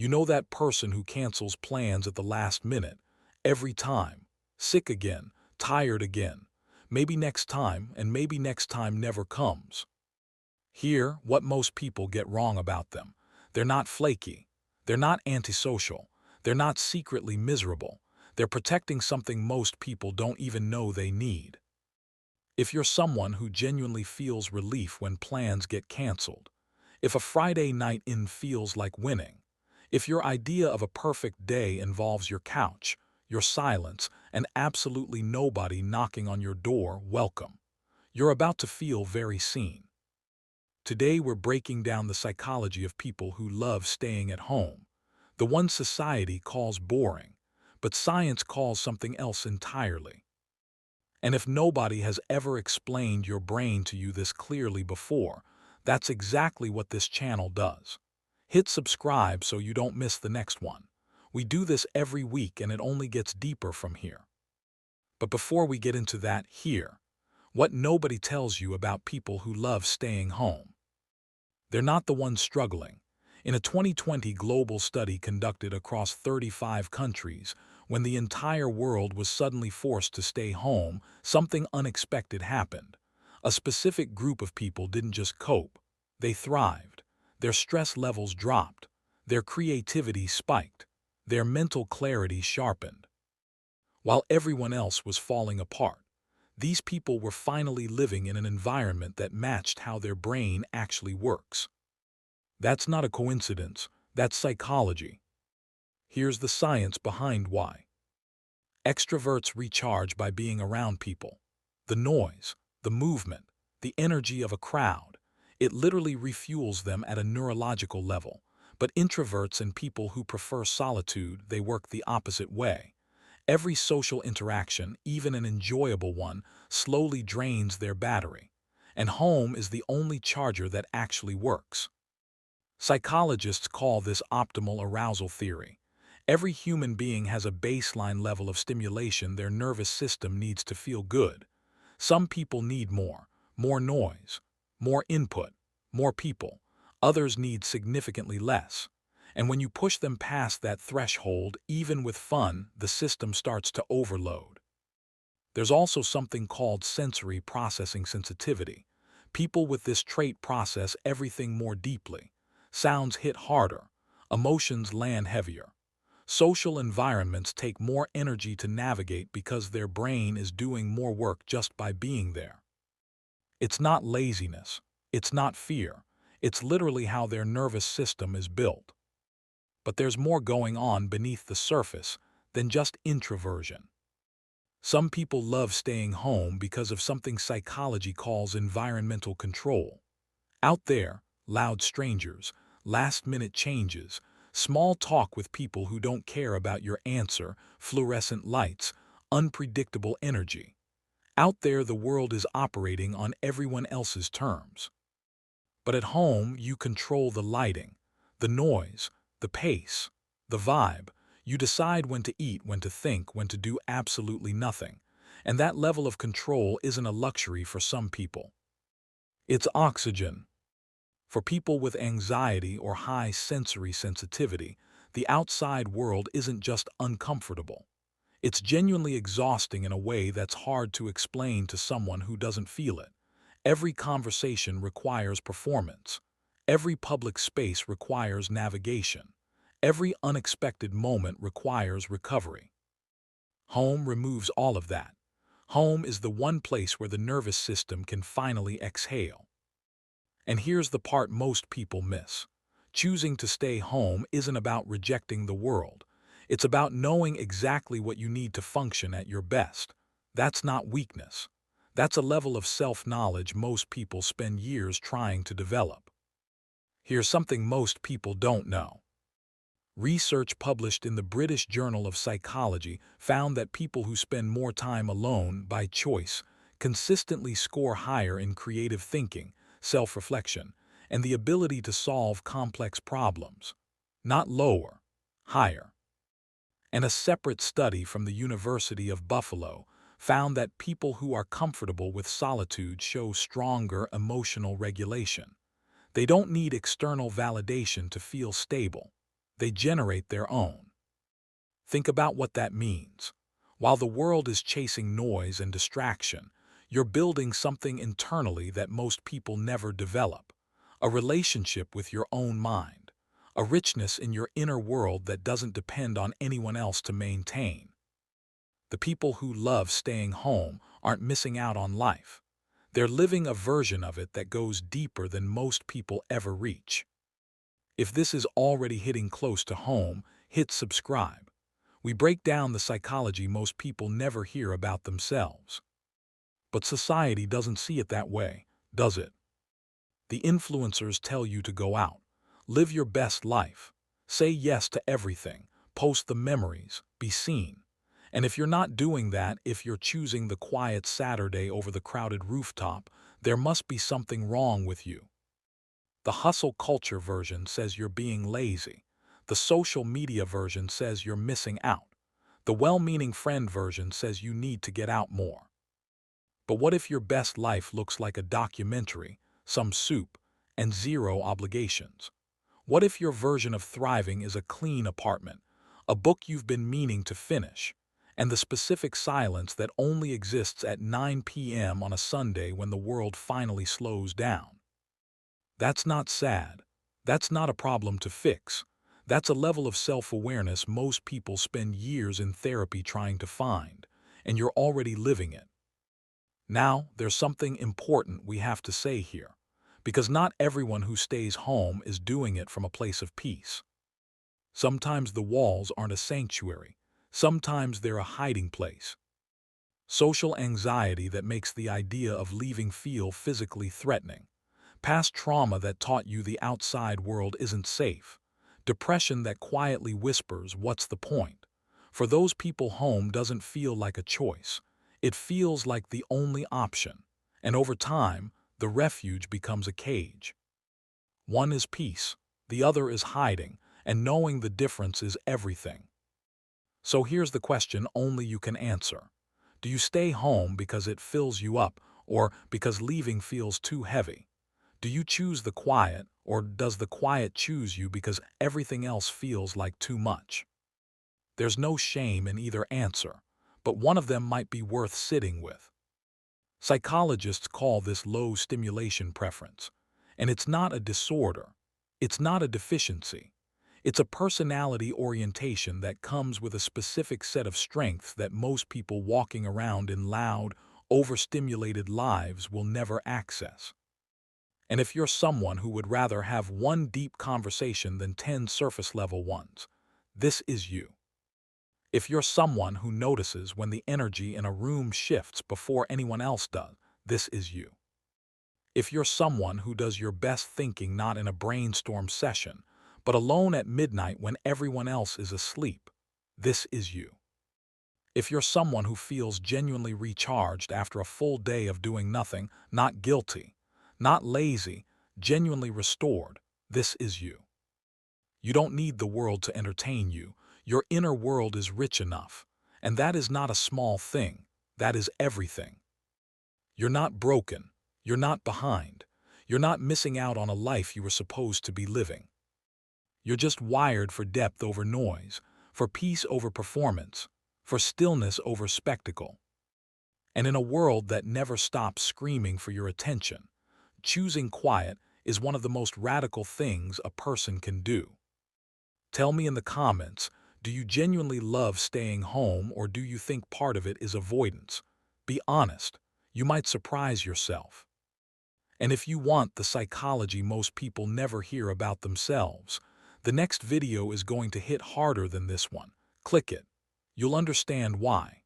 You know that person who cancels plans at the last minute, every time, sick again, tired again, maybe next time, and maybe next time never comes. Here, what most people get wrong about them. They're not flaky. They're not antisocial. They're not secretly miserable. They're protecting something most people don't even know they need. If you're someone who genuinely feels relief when plans get canceled, if a Friday night in feels like winning, if your idea of a perfect day involves your couch, your silence, and absolutely nobody knocking on your door, welcome. You're about to feel very seen. Today we're breaking down the psychology of people who love staying at home, the one society calls boring, but science calls something else entirely. And if nobody has ever explained your brain to you this clearly before, that's exactly what this channel does. Hit subscribe so you don't miss the next one. We do this every week and it only gets deeper from here. But before we get into that, here, what nobody tells you about people who love staying home. They're not the ones struggling. In a 2020 global study conducted across 35 countries, when the entire world was suddenly forced to stay home, something unexpected happened. A specific group of people didn't just cope, they thrived. Their stress levels dropped, their creativity spiked, their mental clarity sharpened. While everyone else was falling apart, these people were finally living in an environment that matched how their brain actually works. That's not a coincidence, that's psychology. Here's the science behind why. Extroverts recharge by being around people. The noise, the movement, the energy of a crowd, it literally refuels them at a neurological level. But introverts and people who prefer solitude, they work the opposite way. Every social interaction, even an enjoyable one, slowly drains their battery. And home is the only charger that actually works. Psychologists call this optimal arousal theory. Every human being has a baseline level of stimulation their nervous system needs to feel good. Some people need more noise, more input, more people. Others need significantly less. And when you push them past that threshold, even with fun, the system starts to overload. There's also something called sensory processing sensitivity. People with this trait process everything more deeply. Sounds hit harder. Emotions land heavier. Social environments take more energy to navigate because their brain is doing more work just by being there. It's not laziness. It's not fear. It's literally how their nervous system is built. But there's more going on beneath the surface than just introversion. Some people love staying home because of something psychology calls environmental control. Out there, loud strangers, last-minute changes, small talk with people who don't care about your answer, fluorescent lights, unpredictable energy. Out there, the world is operating on everyone else's terms. But at home, you control the lighting, the noise, the pace, the vibe. You decide when to eat, when to think, when to do absolutely nothing. And that level of control isn't a luxury for some people. It's oxygen. For people with anxiety or high sensory sensitivity, the outside world isn't just uncomfortable. It's genuinely exhausting in a way that's hard to explain to someone who doesn't feel it. Every conversation requires performance. Every public space requires navigation. Every unexpected moment requires recovery. Home removes all of that. Home is the one place where the nervous system can finally exhale. And here's the part most people miss. Choosing to stay home isn't about rejecting the world. It's about knowing exactly what you need to function at your best. That's not weakness. That's a level of self-knowledge most people spend years trying to develop. Here's something most people don't know. Research published in the British Journal of Psychology found that people who spend more time alone by choice consistently score higher in creative thinking, self-reflection, and the ability to solve complex problems. Not lower, higher. And a separate study from the University of Buffalo found that people who are comfortable with solitude show stronger emotional regulation. They don't need external validation to feel stable. They generate their own. Think about what that means. While the world is chasing noise and distraction, you're building something internally that most people never develop. A relationship with your own mind. A richness in your inner world that doesn't depend on anyone else to maintain. The people who love staying home aren't missing out on life. They're living a version of it that goes deeper than most people ever reach. If this is already hitting close to home, hit subscribe. We break down the psychology most people never hear about themselves. But society doesn't see it that way, does it? The influencers tell you to go out, live your best life, say yes to everything, post the memories, be seen. And if you're not doing that, if you're choosing the quiet Saturday over the crowded rooftop, there must be something wrong with you. The hustle culture version says you're being lazy. The social media version says you're missing out. The well-meaning friend version says you need to get out more. But what if your best life looks like a documentary, some soup, and zero obligations? What if your version of thriving is a clean apartment, a book you've been meaning to finish, and the specific silence that only exists at 9 p.m. on a Sunday when the world finally slows down? That's not sad. That's not a problem to fix. That's a level of self-awareness most people spend years in therapy trying to find, and you're already living it. Now, there's something important we have to say here, because not everyone who stays home is doing it from a place of peace. Sometimes the walls aren't a sanctuary. Sometimes they're a hiding place. Social anxiety that makes the idea of leaving feel physically threatening. Past trauma that taught you the outside world isn't safe. Depression that quietly whispers, "What's the point?" For those people, home doesn't feel like a choice. It feels like the only option. And over time, the refuge becomes a cage. One is peace, the other is hiding, and knowing the difference is everything. So here's the question only you can answer. Do you stay home because it fills you up, or because leaving feels too heavy? Do you choose the quiet, or does the quiet choose you because everything else feels like too much? There's no shame in either answer, but one of them might be worth sitting with. Psychologists call this low stimulation preference, and it's not a disorder. It's not a deficiency. It's a personality orientation that comes with a specific set of strengths that most people walking around in loud, overstimulated lives will never access. And if you're someone who would rather have one deep conversation than 10 surface-level ones, this is you. If you're someone who notices when the energy in a room shifts before anyone else does, this is you. If you're someone who does your best thinking not in a brainstorm session, but alone at midnight when everyone else is asleep, this is you. If you're someone who feels genuinely recharged after a full day of doing nothing, not guilty, not lazy, genuinely restored, this is you. You don't need the world to entertain you. Your inner world is rich enough. And that is not a small thing. That is everything. You're not broken. You're not behind. You're not missing out on a life you were supposed to be living. You're just wired for depth over noise, for peace over performance, for stillness over spectacle. And in a world that never stops screaming for your attention, choosing quiet is one of the most radical things a person can do. Tell me in the comments, do you genuinely love staying home, or do you think part of it is avoidance? Be honest. You might surprise yourself. And if you want the psychology most people never hear about themselves, the next video is going to hit harder than this one. Click it. You'll understand why.